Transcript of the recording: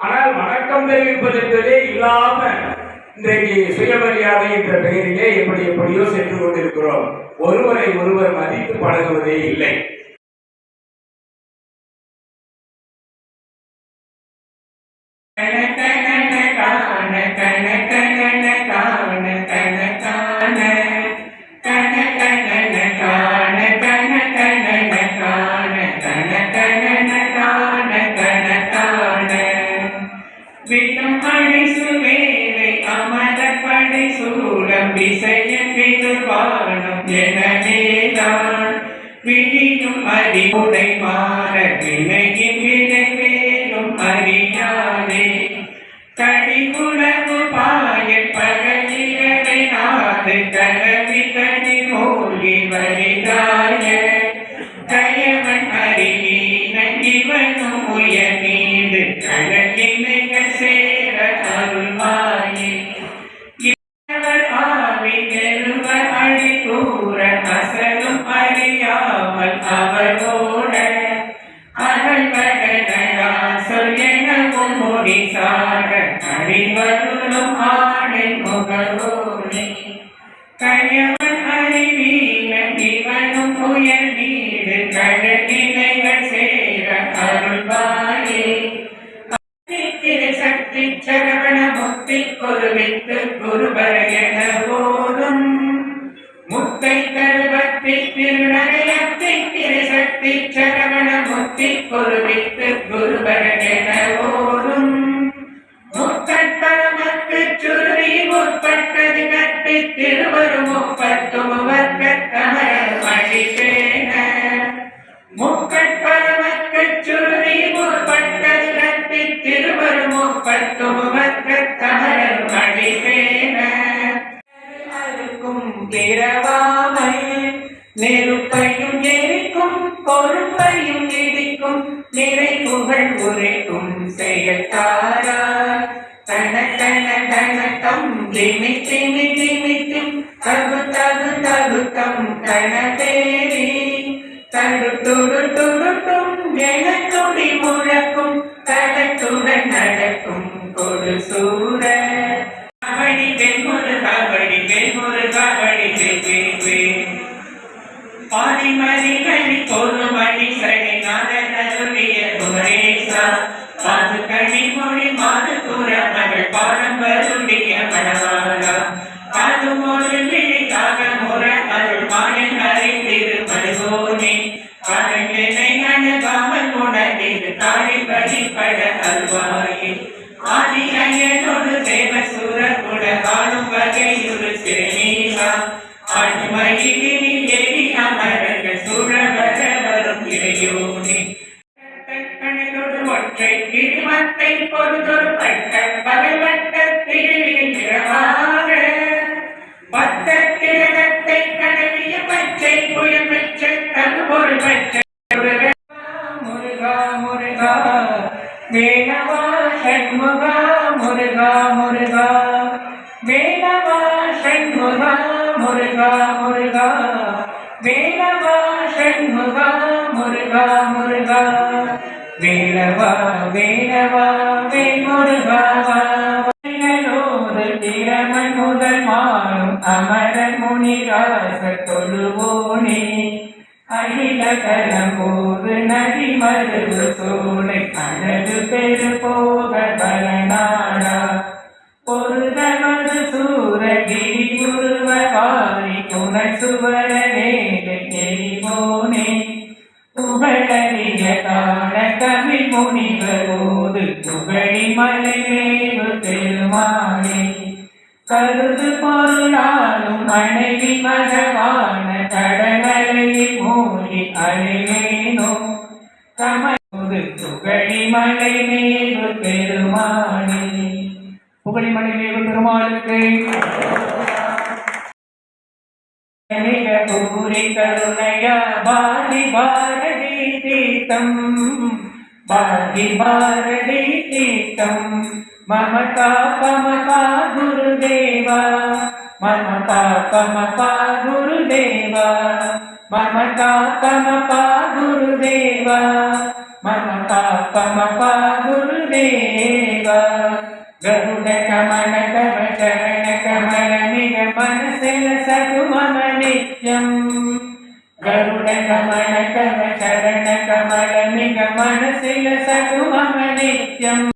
ஆனால் வணக்கம் தெரிவிப்பது என்பதே இல்லாம இன்றைக்கு சுயமரியாதை என்ற பெயரிலே எப்படியோ சென்று கொண்டிருக்கிறோம். ஒருவரை ஒருவர் மதித்து பழகுவதே இல்லை. விண்ணும் அணிசு வேலை அமரப்படை சூழம் விசையம் விடுவானம் எனவேதான் விழியும் அறிவுடை மாற வினையின் விளைவேலும் அறியாதே கடிகுளவு பாயல் பகலியரை நாடு கலவி கடி மூழ்கி வருகிறாய கயவன் அறிவீன இவனும் உயர் நீடு கடலினைகள் சேர அருள்வாயே இவர் ஆவி நெருவர் அழி கூற அசலும் அறியாமல் அவரோட அகழ்வடா சொல் எனவும் முடி சாட அறிவருளும் ஆடை முகவோனே கயவன் அறிவீன இவனும் உயர் நீடு கடலினைகள் சேர அருள்வாயே சக்தி சரவண முக்தி கொருவித்து குருபர என போதும் முத்தை கருவத்தி திருநகையத்தி திருசக்தி சரவண முக்தி கொருவித்து குருபர என போதும் முக்கட்பரமக்கு சுருவி முற்பட்டது கட்டி திருவரும் முப்பத்தும் வர்க்கத்தமர மடிப்பேன முக்கட்பரமக்கு சுருவி முற்பட்டது கட்டி திருவரும் முப்பத்தும் வர்க்கத்தமர மடிப்பேன அறுக்கும் பிறவாமை நெருப்பையும் எரிக்கும் பொறுப்பையும் இடிக்கும் நிறை புகழ் உரைக்கும் செயற்காரார் தனத்தம் திமித்திம் தகுத்தம் தனதேரி தடுத்துடும் என துடி முழக்கும் தடத்துடன் நடக்கும் கொடு சூர அவடி வெண்முருகா பாதிமதிகளி பொறுமணி சரி நாதனுடைய குமரேசா பாது கனி மொழி மாது கூற மகள் பாரம்பருடைய மணவாளா பாதும் ஒரு விழிக்காக முற அருள் மாயன் அறிந்திரு மருகோனே காலங்களை அணுகாமல் உணர்ந்திரு தாழி படிப்பட அல்வாயே ஆதி ஐயனோடு தேவசூர கூட ஆளும் வகையுறு சிறுநீரா ஆண்மயிலினி ஏறி அமரர்கள் சூழவர வரும் இறையோனே கணக்கோடு ஒற்றை கிரிமத்தை பொறுதொரு பட்ட பகவட்ட திருவியில் இரவாக பத்த கிரகத்தை கடவிய பச்சை புயல் பெற்ற தகுபொரு பச்சை முருகா முருகா வேணவா ஷண்முகா முருகா முருகா வேணவா ஷண்முகா முருகா முருகா வேணவா ஷண்முகா முருகா முருகா வேணவா வேணவா வேண்முருகா திறமன் முதல் மாறும் அமரன் முனிராச தொழுவோனே அகில கலம்போது நதி மருது சோலை அழகு பெரு போக பலநாடா பொருதமது சூரகிரி குருவாரி துணை சுவர வேலை எரிவோனே புகழறிய காண தமிழ் முனிவரோடு புகழி மலை மேவு பெருமானே கருது பொருளாலும் மனைவி மகவான கடலையில் மூடி அழிவேனோ கமது புகழிமலை மேவு பெருமானே புகழிமலை மேவு பெருமாளுக்கு मिग पूरी करुणया बाधि भारती तीर्थम बाधि भारती तीर्थम मम पापमपा गुरुदेवा मम पापमपा गुरुदेवा मम पापमपा गुरुदेवा मम पापमपा गुरुदेवा गरुड कमल तव चरण कमल मिग मनसिल सतु मम नित्यं गरुड कमल तव चरण कमल मिग मनसिल सतु मम नित्यम्